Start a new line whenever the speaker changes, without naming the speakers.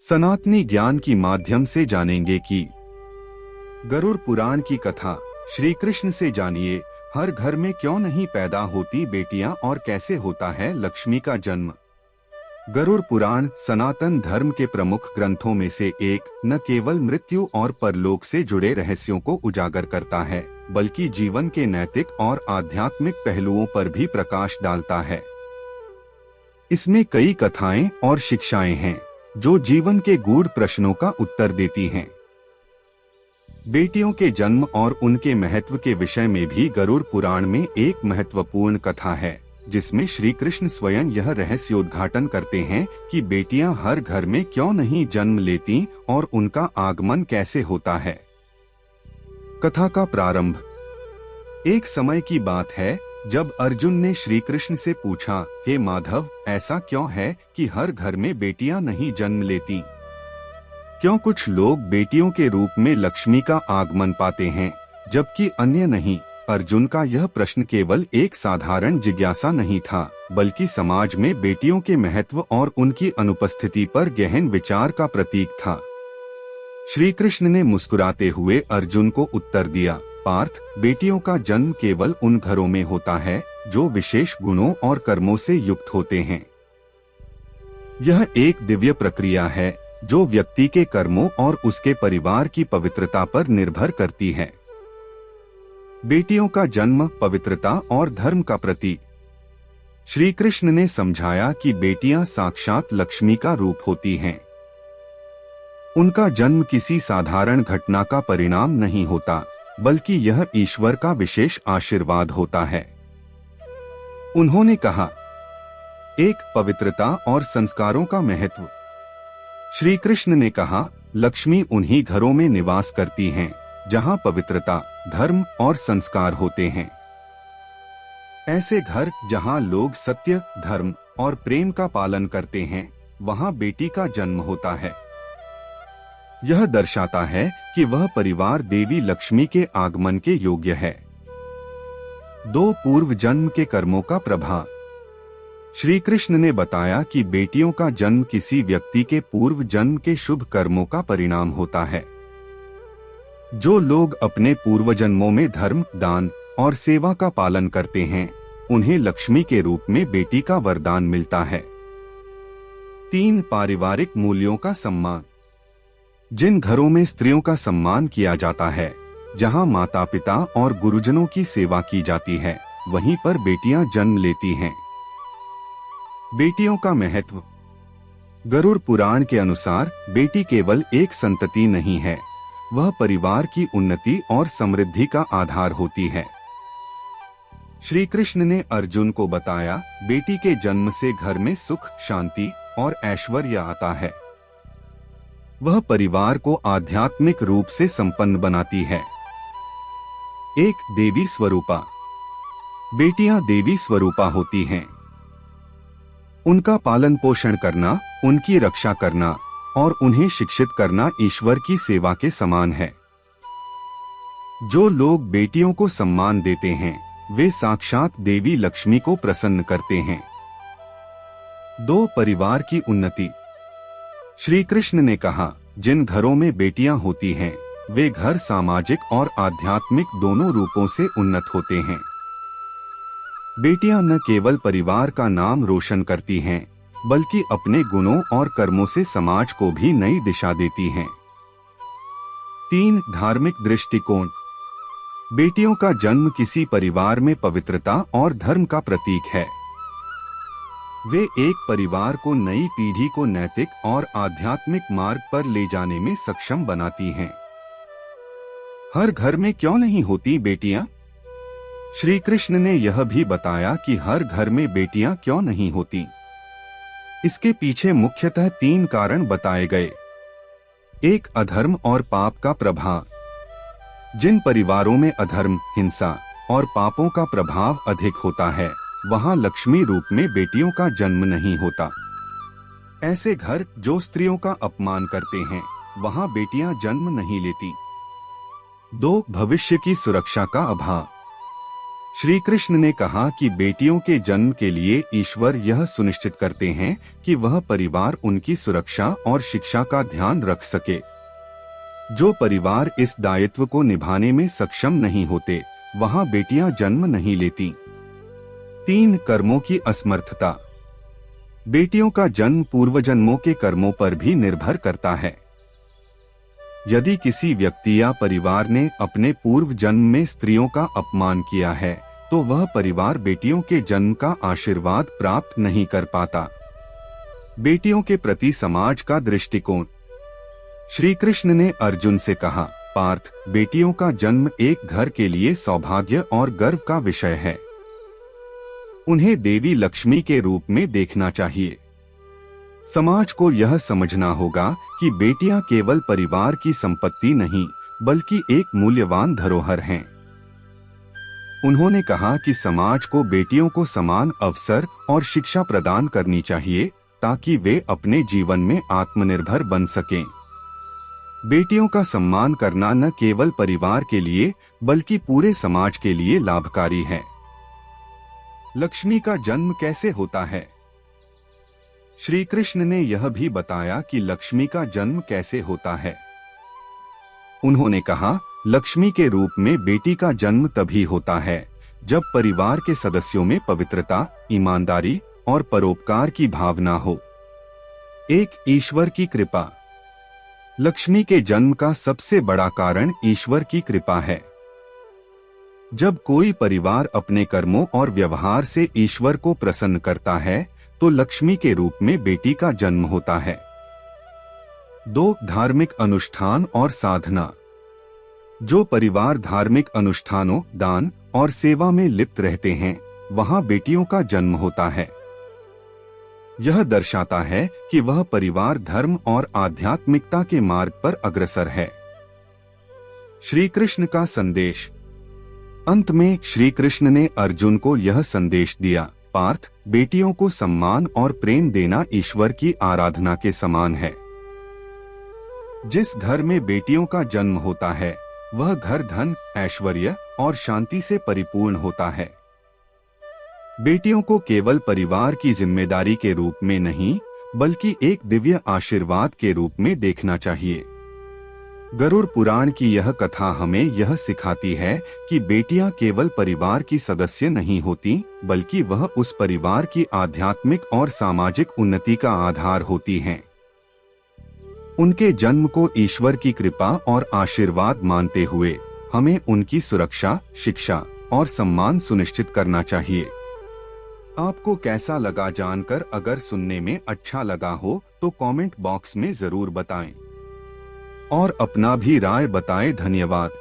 सनातनी ज्ञान की माध्यम से जानेंगे कि गरुड़ पुराण की कथा। श्री कृष्ण से जानिए, हर घर में क्यों नहीं पैदा होती बेटियां और कैसे होता है लक्ष्मी का जन्म। गरुड़ पुराण सनातन धर्म के प्रमुख ग्रंथों में से एक न केवल मृत्यु और परलोक से जुड़े रहस्यों को उजागर करता है, बल्कि जीवन के नैतिक और आध्यात्मिक पहलुओं पर भी प्रकाश डालता है। इसमें कई कथाएं और शिक्षाएं हैं जो जीवन के गूढ़ प्रश्नों का उत्तर देती हैं। बेटियों के जन्म और उनके महत्व के विषय में भी गरुड़ पुराण में एक महत्वपूर्ण कथा है, जिसमें श्री कृष्ण स्वयं यह रहस्योद्घाटन करते हैं कि बेटियां हर घर में क्यों नहीं जन्म लेती और उनका आगमन कैसे होता है। कथा का प्रारंभ एक समय की बात है जब अर्जुन ने श्री कृष्ण से पूछा, हे माधव, ऐसा क्यों है कि हर घर में बेटियां नहीं जन्म लेती? क्यों कुछ लोग बेटियों के रूप में लक्ष्मी का आगमन पाते हैं जबकि अन्य नहीं? अर्जुन का यह प्रश्न केवल एक साधारण जिज्ञासा नहीं था, बल्कि समाज में बेटियों के महत्व और उनकी अनुपस्थिति पर गहन विचार का प्रतीक था। श्री कृष्ण ने मुस्कुराते हुए अर्जुन को उत्तर दिया, पार्थ, बेटियों का जन्म केवल उन घरों में होता है जो विशेष गुणों और कर्मों से युक्त होते हैं। यह एक दिव्य प्रक्रिया है जो व्यक्ति के कर्मों और उसके परिवार की पवित्रता पर निर्भर करती है। बेटियों का जन्म पवित्रता और धर्म का प्रतीक। श्री कृष्ण ने समझाया कि बेटियां साक्षात लक्ष्मी का रूप होती हैं। उनका जन्म किसी साधारण घटना का परिणाम नहीं होता, बल्कि यह ईश्वर का विशेष आशीर्वाद होता है। उन्होंने कहा, एक, पवित्रता और संस्कारों का महत्व। श्री कृष्ण ने कहा, लक्ष्मी उन्हीं घरों में निवास करती हैं जहां पवित्रता, धर्म और संस्कार होते हैं। ऐसे घर जहां लोग सत्य, धर्म और प्रेम का पालन करते हैं, वहां बेटी का जन्म होता है। यह दर्शाता है कि वह परिवार देवी लक्ष्मी के आगमन के योग्य है। 2, पूर्व जन्म के कर्मों का प्रभाव। श्री कृष्ण ने बताया कि बेटियों का जन्म किसी व्यक्ति के पूर्व जन्म के शुभ कर्मों का परिणाम होता है। जो लोग अपने पूर्व जन्मों में धर्म, दान और सेवा का पालन करते हैं, उन्हें लक्ष्मी के रूप में बेटी का वरदान मिलता है। 3, पारिवारिक मूल्यों का सम्मान। जिन घरों में स्त्रियों का सम्मान किया जाता है, जहां माता पिता और गुरुजनों की सेवा की जाती है, वहीं पर बेटियां जन्म लेती हैं। बेटियों का महत्व। गरुड़ पुराण के अनुसार बेटी केवल एक संतति नहीं है, वह परिवार की उन्नति और समृद्धि का आधार होती है। श्री कृष्ण ने अर्जुन को बताया, बेटी के जन्म से घर में सुख, शांति और ऐश्वर्य आता है। वह परिवार को आध्यात्मिक रूप से संपन्न बनाती है। 1, देवी स्वरूपा। बेटियां देवी स्वरूपा होती हैं। उनका पालन पोषण करना, उनकी रक्षा करना और उन्हें शिक्षित करना ईश्वर की सेवा के समान है। जो लोग बेटियों को सम्मान देते हैं, वे साक्षात देवी लक्ष्मी को प्रसन्न करते हैं। 2, परिवार की उन्नति। श्री कृष्ण ने कहा, जिन घरों में बेटियां होती हैं, वे घर सामाजिक और आध्यात्मिक दोनों रूपों से उन्नत होते हैं। बेटियां न केवल परिवार का नाम रोशन करती हैं, बल्कि अपने गुणों और कर्मों से समाज को भी नई दिशा देती हैं। 3, धार्मिक दृष्टिकोण। बेटियों का जन्म किसी परिवार में पवित्रता और धर्म का प्रतीक है। वे एक परिवार को, नई पीढ़ी को नैतिक और आध्यात्मिक मार्ग पर ले जाने में सक्षम बनाती हैं। हर घर में क्यों नहीं होती बेटियां? श्री कृष्ण ने यह भी बताया कि हर घर में बेटियां क्यों नहीं होती। इसके पीछे मुख्यतः 3 कारण बताए गए। 1, अधर्म और पाप का प्रभाव। जिन परिवारों में अधर्म, हिंसा और पापों का प्रभाव अधिक होता है, वहां लक्ष्मी रूप में बेटियों का जन्म नहीं होता। ऐसे घर जो स्त्रियों का अपमान करते हैं, वहां बेटियां जन्म नहीं लेती। 2, भविष्य की सुरक्षा का अभाव। श्री कृष्ण ने कहा कि बेटियों के जन्म के लिए ईश्वर यह सुनिश्चित करते हैं कि वह परिवार उनकी सुरक्षा और शिक्षा का ध्यान रख सके। जो परिवार इस दायित्व को निभाने में सक्षम नहीं होते, वहां बेटियां जन्म नहीं लेती। 3 कर्मों की असमर्थता। बेटियों का जन्म पूर्व जन्मों के कर्मों पर भी निर्भर करता है। यदि किसी व्यक्ति या परिवार ने अपने पूर्व जन्म में स्त्रियों का अपमान किया है, तो वह परिवार बेटियों के जन्म का आशीर्वाद प्राप्त नहीं कर पाता। बेटियों के प्रति समाज का दृष्टिकोण। श्री कृष्ण ने अर्जुन से कहा, पार्थ, बेटियों का जन्म एक घर के लिए सौभाग्य और गर्व का विषय है। उन्हें देवी लक्ष्मी के रूप में देखना चाहिए। समाज को यह समझना होगा कि बेटियां केवल परिवार की संपत्ति नहीं, बल्कि एक मूल्यवान धरोहर हैं। उन्होंने कहा कि समाज को बेटियों को समान अवसर और शिक्षा प्रदान करनी चाहिए, ताकि वे अपने जीवन में आत्मनिर्भर बन सकें। बेटियों का सम्मान करना न केवल परिवार के लिए, बल्कि पूरे समाज के लिए लाभकारी है। लक्ष्मी का जन्म कैसे होता है? श्री कृष्ण ने यह भी बताया कि लक्ष्मी का जन्म कैसे होता है। उन्होंने कहा, लक्ष्मी के रूप में बेटी का जन्म तभी होता है जब परिवार के सदस्यों में पवित्रता, ईमानदारी और परोपकार की भावना हो। एक ईश्वर की कृपा। लक्ष्मी के जन्म का सबसे बड़ा कारण ईश्वर की कृपा है। जब कोई परिवार अपने कर्मों और व्यवहार से ईश्वर को प्रसन्न करता है, तो लक्ष्मी के रूप में बेटी का जन्म होता है। 2 धार्मिक अनुष्ठान और साधना। जो परिवार धार्मिक अनुष्ठानों, दान और सेवा में लिप्त रहते हैं, वहां बेटियों का जन्म होता है। यह दर्शाता है कि वह परिवार धर्म और आध्यात्मिकता के मार्ग पर अग्रसर है। श्री कृष्ण का संदेश। अंत में श्री कृष्ण ने अर्जुन को यह संदेश दिया, पार्थ, बेटियों को सम्मान और प्रेम देना ईश्वर की आराधना के समान है। जिस घर में बेटियों का जन्म होता है, वह घर धन, ऐश्वर्य और शांति से परिपूर्ण होता है। बेटियों को केवल परिवार की जिम्मेदारी के रूप में नहीं, बल्कि एक दिव्य आशीर्वाद के रूप में देखना चाहिए। गरुड़ पुराण की यह कथा हमें यह सिखाती है कि बेटियां केवल परिवार की सदस्य नहीं होती, बल्कि वह उस परिवार की आध्यात्मिक और सामाजिक उन्नति का आधार होती हैं। उनके जन्म को ईश्वर की कृपा और आशीर्वाद मानते हुए हमें उनकी सुरक्षा, शिक्षा और सम्मान सुनिश्चित करना चाहिए। आपको कैसा लगा जानकर? अगर सुनने में अच्छा लगा हो तो कमेंट बॉक्स में जरूर बताएं और अपना भी राय बताएं। धन्यवाद।